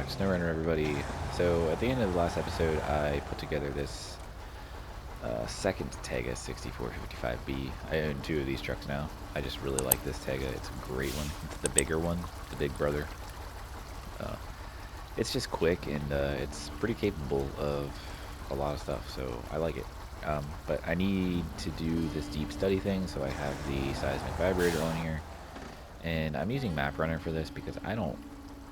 back to SnowRunner, everybody. So at the end of the last episode, I put together this second Tega 6455B. I own two of these trucks now. I just really like this Tega. It's a great one. It's the bigger one, the big brother. It's just quick and it's pretty capable of a lot of stuff, so I like it. But I need to do this deep study thing, so I have the seismic vibrator on here. And I'm using MapRunner for this because I don't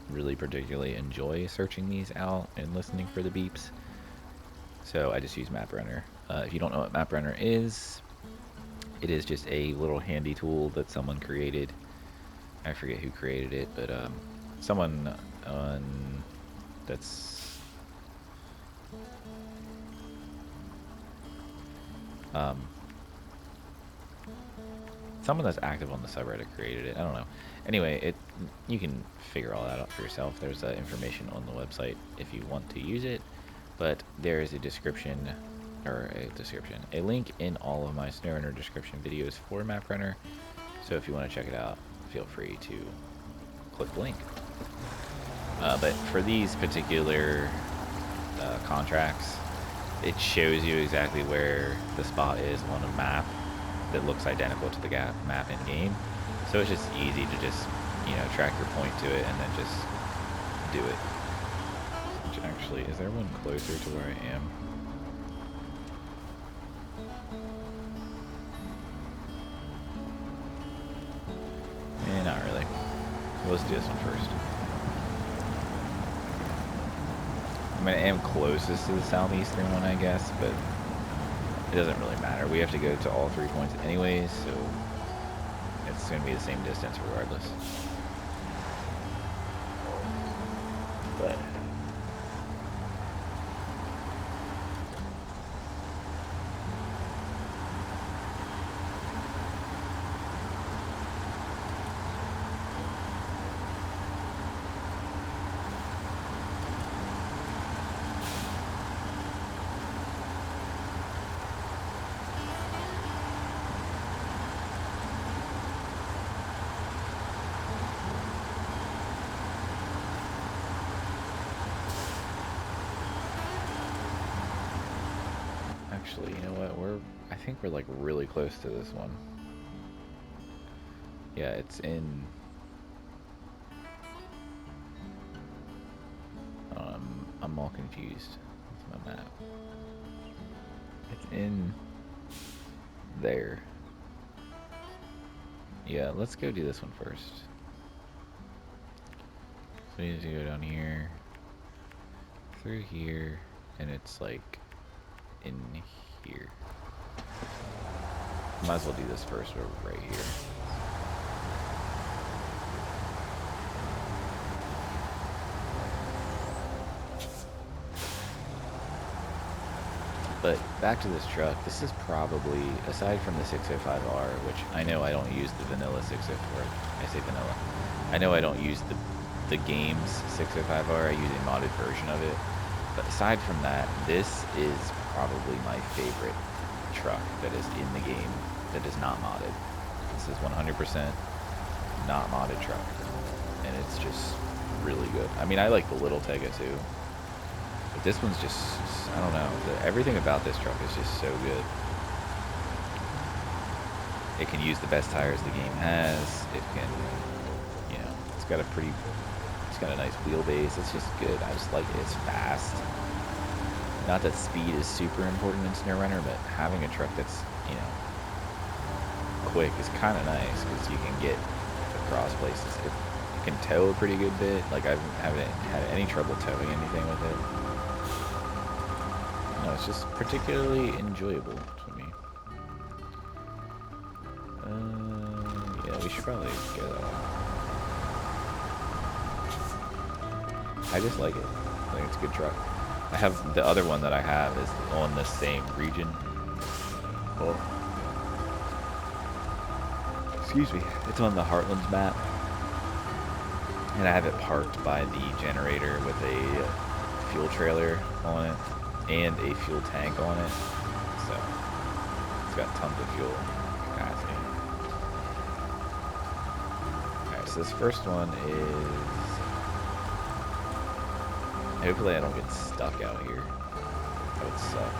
really particularly enjoy searching these out and listening for the beeps. So I just use MapRunner. If you don't know what MapRunner is, it is just a little handy tool that someone created. I forget who created it, but someone on that's someone that's active on the subreddit created it. I don't know. Anyway, you can figure all that out for yourself. There's information on the website if you want to use it, but there is a a link in all of my SnowRunner description videos for MapRunner. So if you want to check it out, feel free to click the link. But for these particular contracts, it shows you exactly where the spot is on a map that looks identical to the map in game. So it's just easy to just, track your point to it and then just do it. Which actually, is there one closer to where I am? Not really. Let's do this one first. I mean, I am closest to the southeastern one, I guess, but it doesn't really matter. We have to go to all 3 points anyways, so it's going to be the same distance regardless. But actually, you know what? I think we're like really close to this one. Yeah, it's in. I'm all confused with my map. It's in there. Yeah, let's go do this one first. So we need to go down here, through here, and it's like in here. Might as well do this first. We're right here. But back to this truck. This is probably, aside from the 605R, which I know I don't use the vanilla 604. I say vanilla. I know I don't use the game's 605R. I use a modded version of it. But aside from that, this is probably my favorite truck that is in the game that is not modded. This is 100% not modded truck, and it's just really good. I mean, I like the little Tega too, but this one's just, I don't know, everything about this truck is just so good. It can use the best tires the game has. It can, it's got a nice wheelbase. It's just good. I just like it. It's fast. Not that speed is super important in SnowRunner, but having a truck that's, quick is kind of nice because you can get across places. It can tow a pretty good bit. Like, I haven't had any trouble towing anything with it. No, it's just particularly enjoyable to me. Yeah, we should probably get that one. I just like it. I think it's a good truck. I have the other one that I have is on the same region. Oh. Excuse me. It's on the Heartlands map. And I have it parked by the generator with a fuel trailer on it and a fuel tank on it. So it's got tons of fuel capacity. Alright, so this first one is Hopefully I don't get stuck out here. That would suck.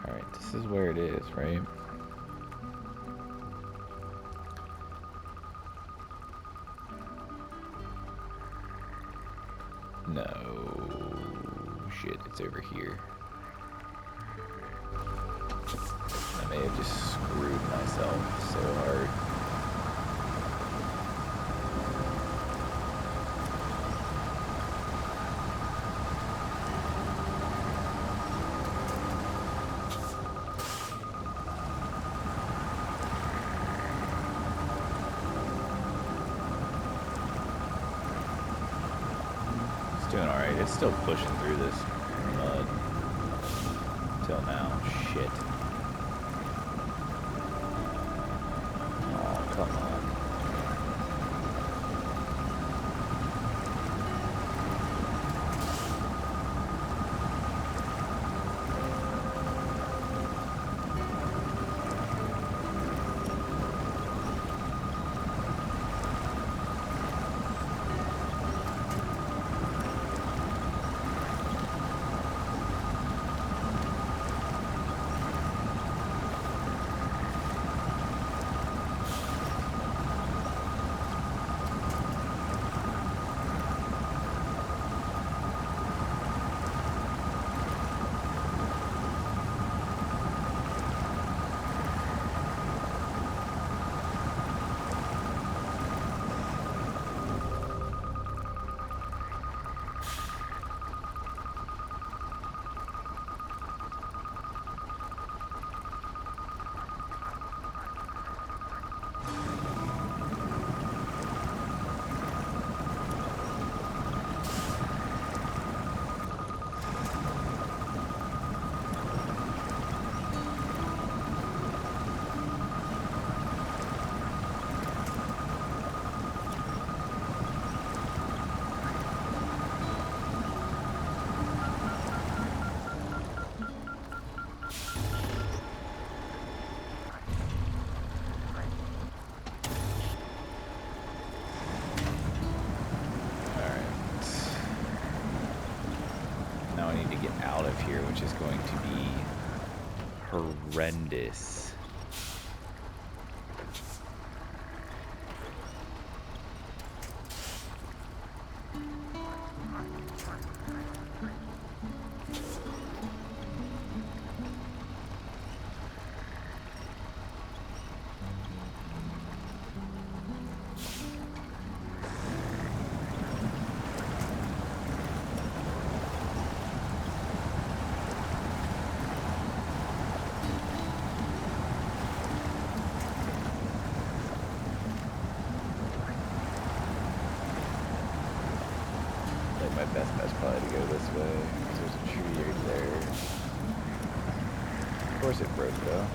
Alright, this is where it is, right? No, shit, it's over here. I may have just screwed myself so hard. Doing alright. It's still pushing through this mud. Till now. Shit. Oh, come on. Which is going to be horrendous. My best bet's probably to go this way, because there's a tree right there. Of course it broke though.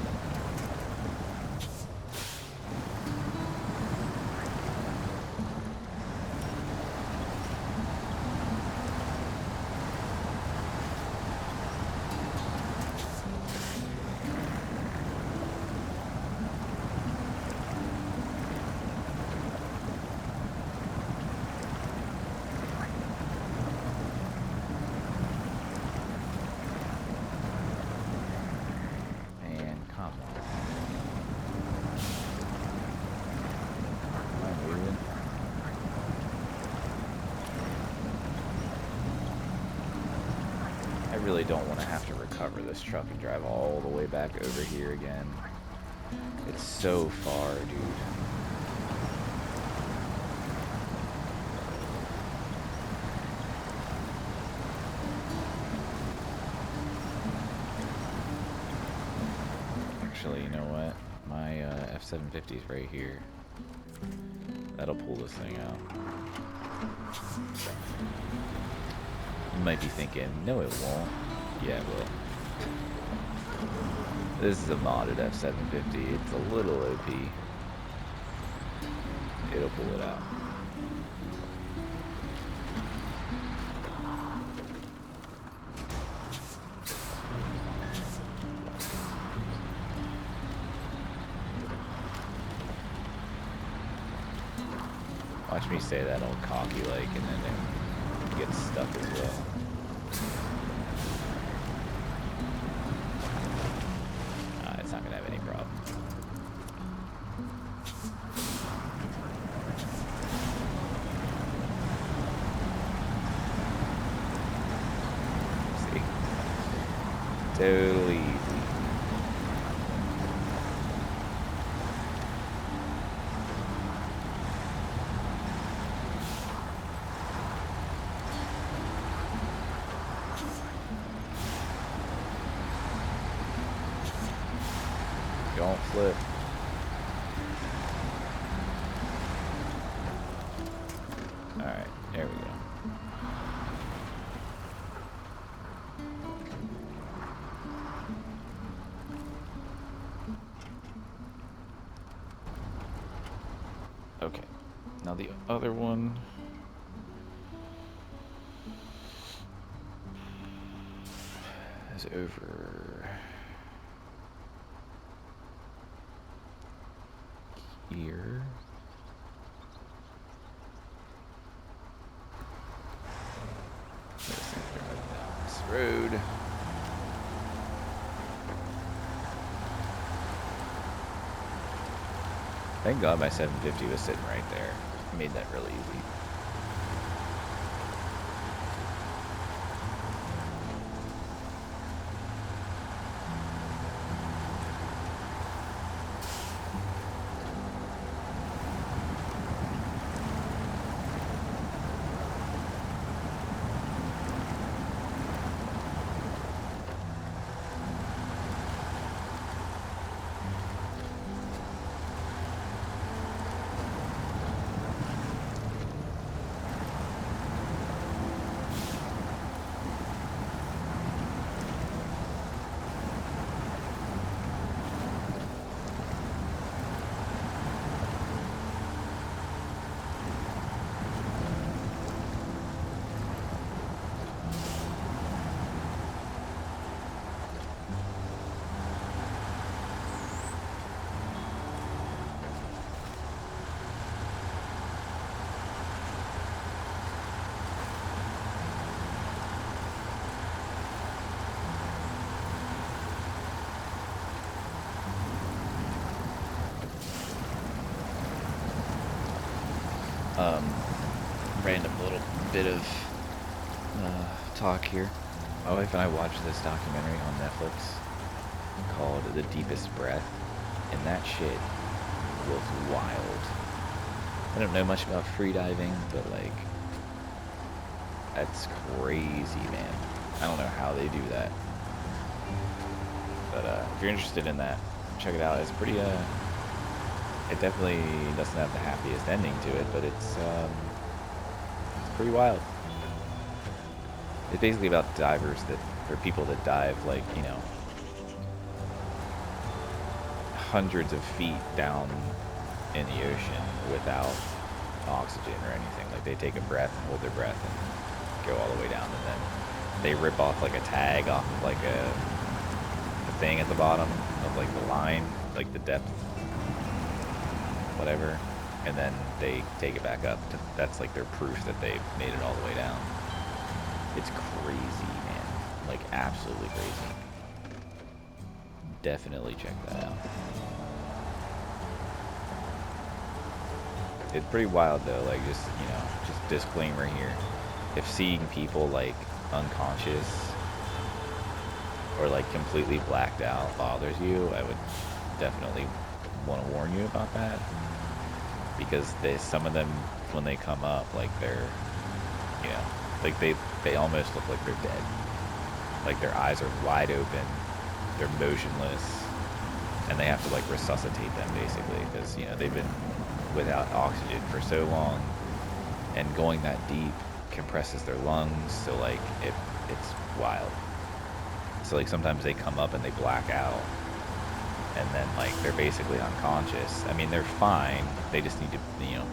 I really don't want to have to recover this truck and drive all the way back over here again. It's so far, dude. Actually, you know what? My F750 is right here. That'll pull this thing out. You might be thinking, no it won't. Yeah, it will. This is a modded F750. It's a little OP. It'll pull it out. Watch me say that all cocky like, and then it gets stuck as well. It's not gonna have any problem. See, totally easy. Don't flip. Alright, there we go. Okay, now the other one. Is over here. This road. Thank God my 750 was sitting right there. It made that really easy. Random little bit of talk here. My wife and I watched this documentary on Netflix called The Deepest Breath, and that shit was wild. I don't know much about freediving, but like, that's crazy, man. I don't know how they do that. But if you're interested in that, check it out. It's pretty it definitely doesn't have the happiest ending to it, but it's pretty wild. It's basically about divers or people that dive, like, you know, hundreds of feet down in the ocean without oxygen or anything. Like, they take a breath and hold their breath and go all the way down, and then they rip off like a tag off of like a thing at the bottom of like the line, like the depth, whatever, and then they take it back up. That's like their proof that they've made it all the way down. It's crazy, man. Like, absolutely crazy. Definitely check that out. It's pretty wild though, like, just, you know, just disclaimer here. If seeing people like unconscious or like completely blacked out bothers you, I would definitely want to warn you about that. Because some of them, when they come up, like, they're, you know, like they almost look like they're dead. Like, their eyes are wide open, they're motionless, and they have to like resuscitate them basically, because, you know, they've been without oxygen for so long, and going that deep compresses their lungs, so like it's wild. So like sometimes they come up and they black out, and then like they're basically unconscious. I mean, they're fine, they just need to, you know,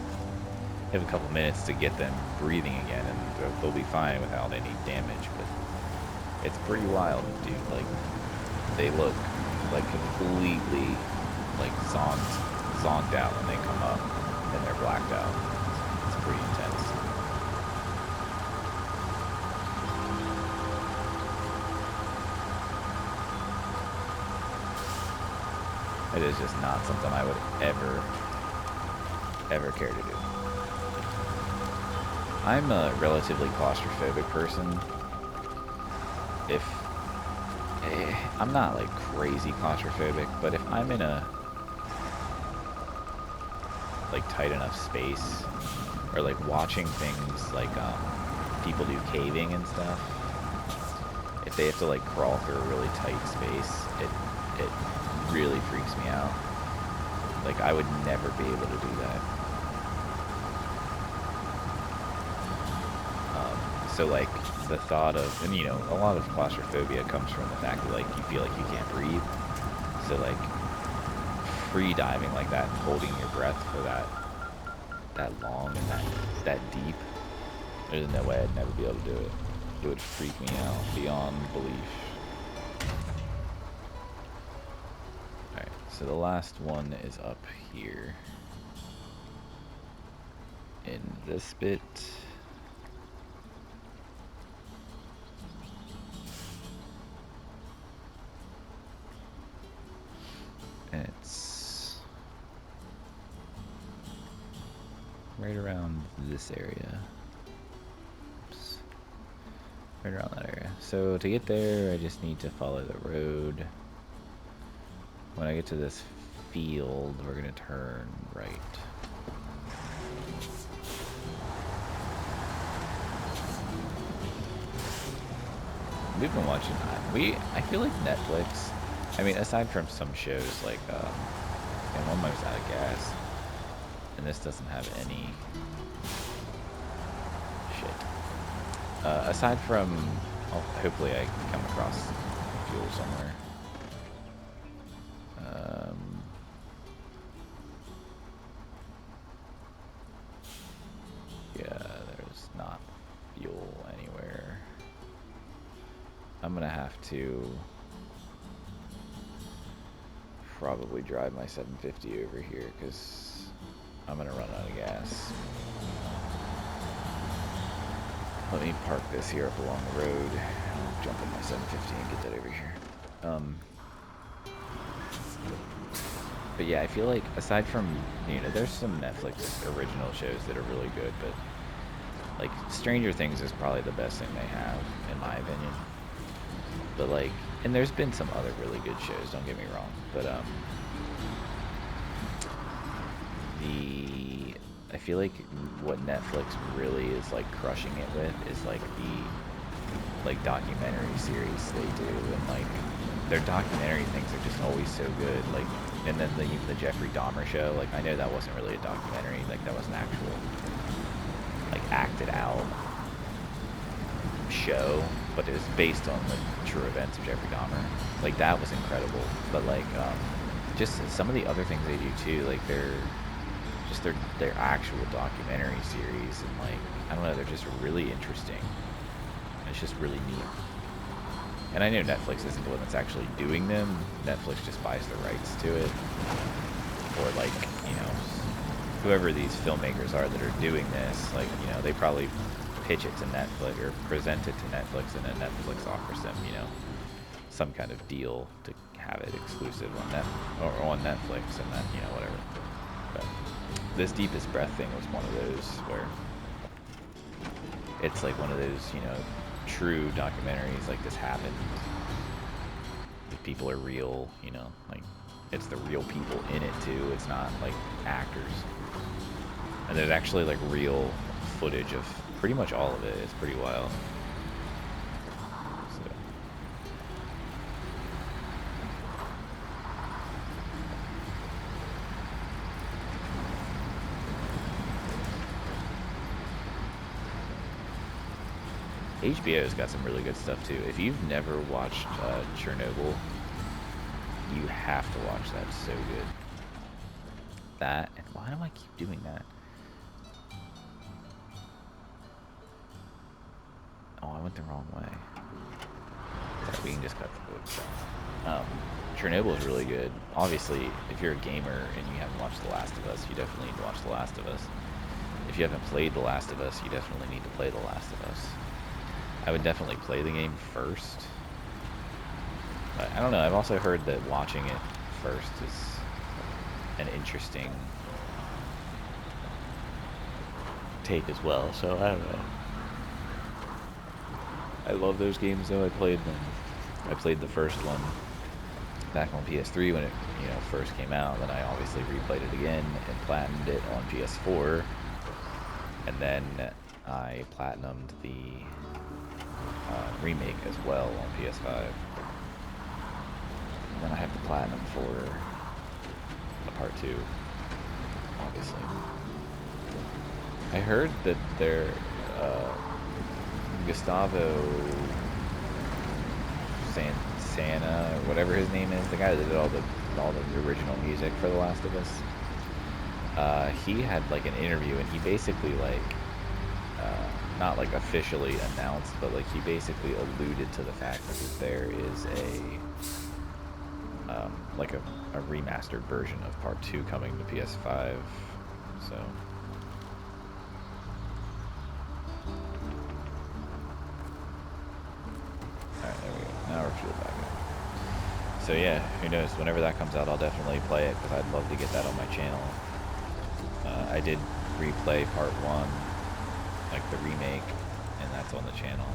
have a couple minutes to get them breathing again, and they'll be fine without any damage. But it's pretty wild, dude. Like, they look like completely like zonked out when they come up, and they're blacked out. It's pretty intense. It is just not something I would ever care to do. I'm a relatively claustrophobic person. I'm not like crazy claustrophobic, but if I'm in a like tight enough space, or like watching things like people do caving and stuff, if they have to like crawl through a really tight space, it really freaks me out. Like I would never be able to do that. So like the thought of, and you know, a lot of claustrophobia comes from the fact that like you feel like you can't breathe. So like free diving like that and holding your breath for that long and that deep, there's no way I'd never be able to do it. It would freak me out beyond belief. Alright, so the last one is up here. In this bit. And it's right around this area. Oops. Right around that area. So to get there, I just need to follow the road. When I get to this field, we're going to turn right. We've been watching I feel like Netflix, I mean, aside from some shows like, I'm almost out of gas, and this doesn't have any shit. Aside from, hopefully I can come across fuel somewhere. Yeah, there's not fuel anywhere. I'm gonna have to probably drive my 750 over here because I'm gonna run out of gas. Let me park this here up along the road. I'll jump in my 750 and get that over here. But yeah, I feel like aside from, you know, there's some Netflix original shows that are really good, but like Stranger Things is probably the best thing they have, in my opinion. But like, and there's been some other really good shows, don't get me wrong, but I feel like what Netflix really is like crushing it with is like the like documentary series they do, and like their documentary things are just always so good. Like, and then even the Jeffrey Dahmer show, like I know that wasn't really a documentary, like that was an actual like acted out show, but it was based on the true events of Jeffrey Dahmer. Like that was incredible. But like just some of the other things they do too, like their actual documentary series, and like I don't know, they're just really interesting. It's just really neat. And I know Netflix isn't the one that's actually doing them. Netflix just buys the rights to it, or like, you know, whoever these filmmakers are that are doing this, like, you know, they probably pitch it to Netflix or present it to Netflix, and then Netflix offers them, you know, some kind of deal to have it exclusive on on Netflix, and then, you know, whatever. But this Deepest Breath thing was one of those where it's like one of those, you know, true documentaries, like this happened. The people are real, you know, like it's the real people in it too. It's not like actors. And there's actually like real footage of pretty much all of it. It's pretty wild. So. HBO's got some really good stuff too. If you've never watched Chernobyl, you have to watch that. It's so good. That, and why do I keep doing that? Oh, I went the wrong way. Sorry, we can just cut the book. Chernobyl is really good. Obviously, if you're a gamer and you haven't watched The Last of Us, you definitely need to watch The Last of Us. if you haven't played The Last of Us, you definitely need to play The Last of Us. I would definitely play the game first. But I don't know, I've also heard that watching it first is an interesting take as well, so I don't know. I love those games though. I played them. I played the first one back on PS3 when it, first came out. Then I obviously replayed it again and platinumed it on PS4. And then I platinumed the remake as well on PS5. And then I have the platinum for the part 2, obviously. I heard that Gustavo Santa, or whatever his name is, the guy that did all the original music for The Last of Us, he had like an interview, and he basically not like officially announced, but like he basically alluded to the fact that there is a remastered version of Part 2 coming to PS5, so. Alright, there we go. Now we're fueled back up. So yeah, who knows, whenever that comes out I'll definitely play it, because I'd love to get that on my channel. I did replay Part 1, like the remake, and that's on the channel.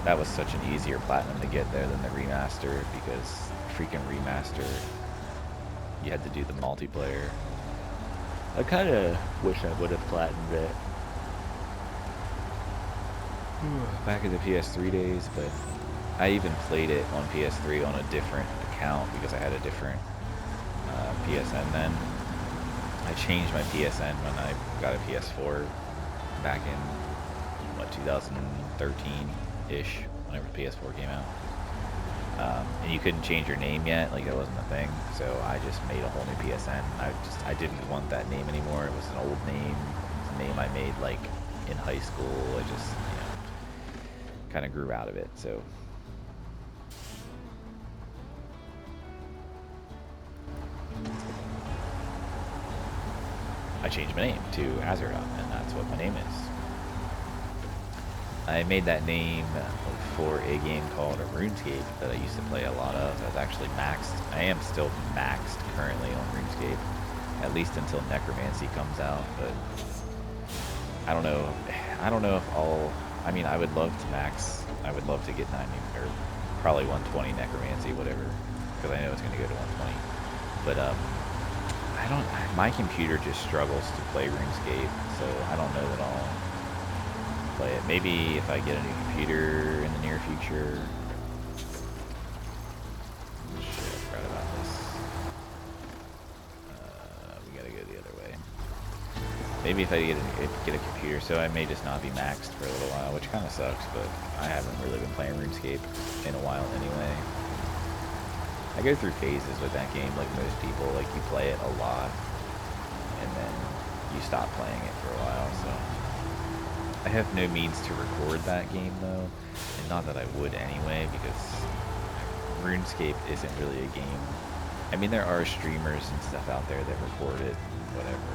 That was such an easier platinum to get there than the remaster, because freaking remaster, you had to do the multiplayer. I kind of wish I would have platinumed it back in the PS3 days, but I even played it on PS3 on a different account because I had a different PSN then. I changed my PSN when I got a PS4 back in, 2013-ish, whenever the PS4 came out. And you couldn't change your name yet, like that wasn't a thing, so I just made a whole new PSN. I didn't want that name anymore. It was an old name. It's a name I made like in high school. I just, kind of grew out of it, so. I changed my name to Azeroth, and that's what my name is. I made that name for a game called RuneScape that I used to play a lot of. I was actually maxed. I am still maxed currently on RuneScape, at least until Necromancy comes out, but I don't know if I mean, I would love to max. I would love to get 90 or probably 120 Necromancy, whatever, because I know it's going to go to 120. But my computer just struggles to play RuneScape, so I don't know that I'll play it. Maybe if I get a new computer in the near future. Shit, I forgot about this. We gotta go the other way. Maybe if I get a computer, so I may just not be maxed for a little while, which kind of sucks, but I haven't really been playing RuneScape in a while anyway. I go through phases with that game like most people. Like, you play it a lot, and then you stop playing it for a while, so. I have no means to record that game, though, and not that I would anyway, because RuneScape isn't really a game. I mean, there are streamers and stuff out there that record it, whatever,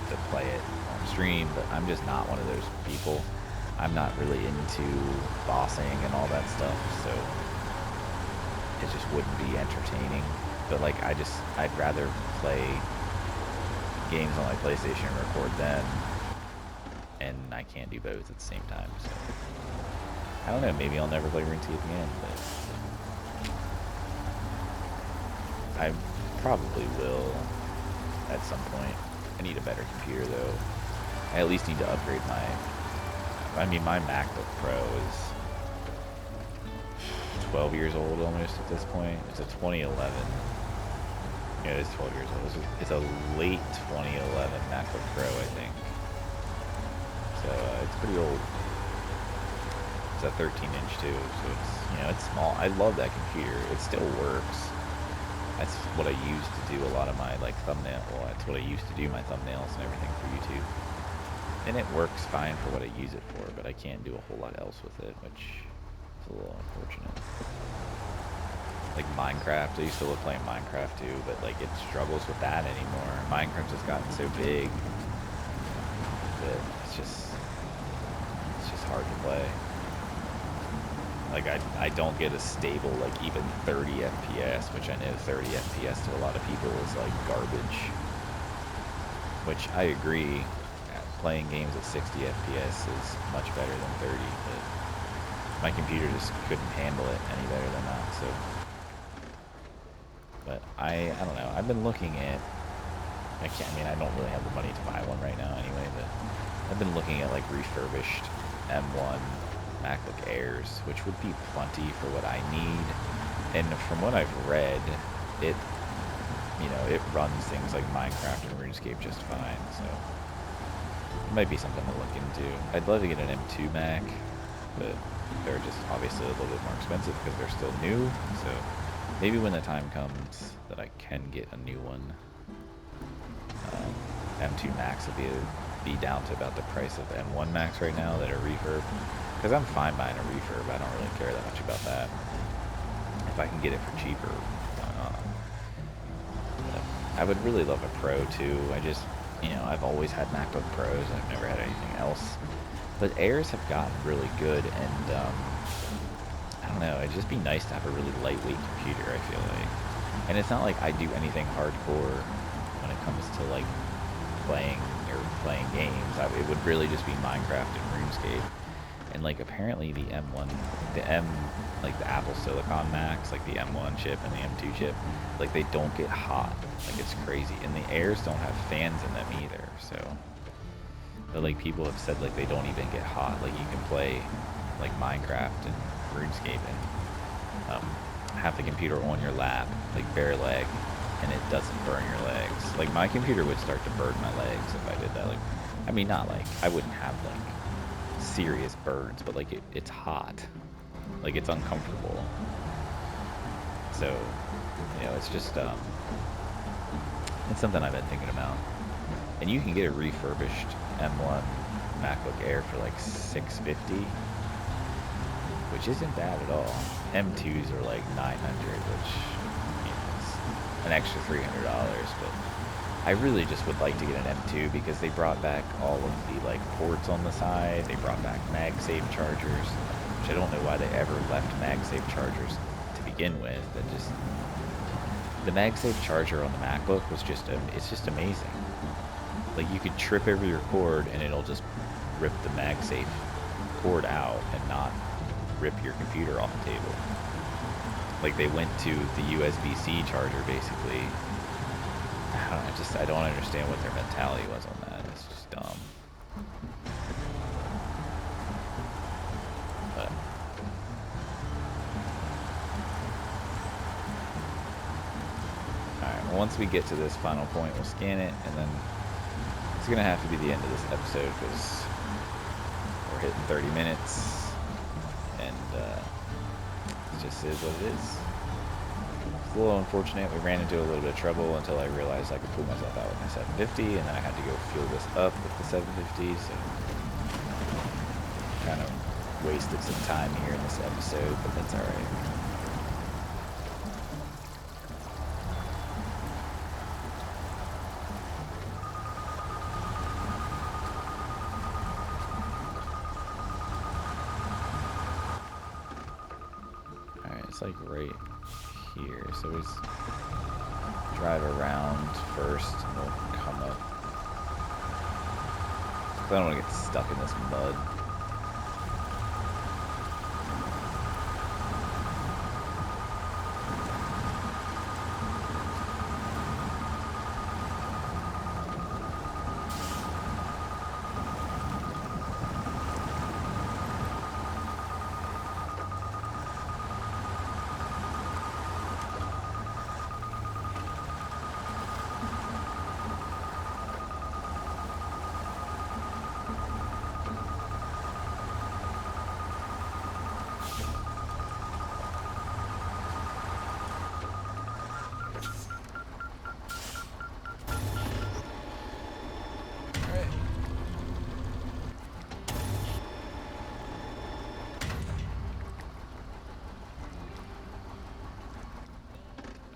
to play it on stream, but I'm just not one of those people. I'm not really into bossing and all that stuff, so it just wouldn't be entertaining. But like, I'd rather play games on my PlayStation and record them, and I can't do both at the same time, so I don't know, maybe I'll never play RuneScape again, but I probably will at some point. I need a better computer though. I at least need to upgrade my MacBook Pro is 12 years old almost at this point. It's a 2011. Yeah, it is 12 years old. It's a late 2011 MacBook Pro, I think. So it's pretty old. It's a 13-inch too, so it's small. I love that computer. It still works. That's what I used to do a lot of my thumbnail. Well, that's what I used to do my thumbnails and everything for YouTube. And it works fine for what I use it for, but I can't do a whole lot else with it, which is a little unfortunate. Like Minecraft, I used to love playing Minecraft too, but like it struggles with that anymore. Minecraft has gotten so big. bit. It's just hard to play. Like I don't get a stable like even 30 FPS, which I know 30 FPS to a lot of people is like garbage. Which I agree, playing games at 60 FPS is much better than 30, but my computer just couldn't handle it any better than that. So, but I don't know. I've been looking at. I mean, I don't really have the money to buy one right now anyway, but I've been looking at like refurbished M1 MacBook Airs, which would be plenty for what I need. And from what I've read, it runs things like Minecraft and RuneScape just fine. So it might be something to look into. I'd love to get an M2 Mac, but they're just obviously a little bit more expensive because they're still new. So maybe when the time comes that I can get a new one, M2 Max will be down to about the price of M1 Max right now that are refurb. Because I'm fine buying a refurb. I don't really care that much about that. If I can get it for cheaper, why not? But I would really love a Pro too. I just, I've always had MacBook Pros. I've never had anything else. But Airs have gotten really good, and I don't know. It'd just be nice to have a really lightweight computer, I feel like. And it's not like I do anything hardcore when it comes to like playing games. It would really just be Minecraft and RuneScape. And like apparently the Apple Silicon Macs, like the M1 chip and the M2 chip, like they don't get hot. Like it's crazy. And the Airs don't have fans in them either. So, but like people have said like they don't even get hot. Like you can play like Minecraft and RuneScape and have the computer on your lap, like bare leg, and it doesn't burn your legs. Like my computer would start to burn my legs if I did that. Like, I mean, not like I wouldn't have like serious burns, but like it's hot, like it's uncomfortable. So it's just it's something I've been thinking about. And you can get a refurbished M1 MacBook Air for like $650, which isn't bad at all. M2s are like $900, which is an extra $300, but I really just would like to get an M2 because they brought back all of the like ports on the side. They brought back MagSafe chargers, which I don't know why they ever left MagSafe chargers to begin with. That just the MagSafe charger on the MacBook was it's just amazing. Like you could trip over your cord and it'll just rip the MagSafe cord out and not rip your computer off the table. Like they went to the USB-C charger basically. I don't understand what their mentality was on that. It's just dumb. But alright, well once we get to this final point, we'll scan it, and then it's gonna have to be the end of this episode because we're hitting 30 minutes, and it just is what it is. It's a little unfortunate. We ran into a little bit of trouble until I realized I could pull myself out with my 750, and then I had to go fuel this up with the 750, so kind of wasted some time here in this episode, but that's alright. Alright, it's like right here, so we just drive around first and we'll come up. I don't want to get stuck in this mud.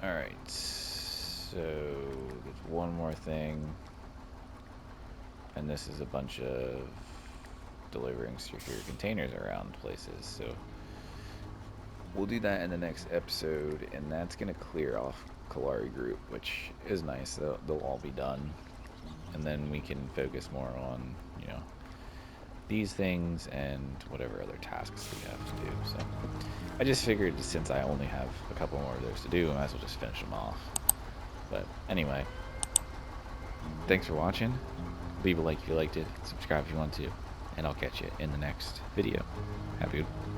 Alright, so there's one more thing. And this is a bunch of delivering secure containers around places. So we'll do that in the next episode, and that's going to clear off Kalari Group, which is nice. They'll all be done. And then we can focus more on, you know, these things and whatever other tasks we have to do. So I just figured since I only have a couple more of those to do, I might as well just finish them off. But anyway, thanks for watching. Leave a like if you liked it, subscribe if you want to, and I'll catch you in the next video. Have a good one.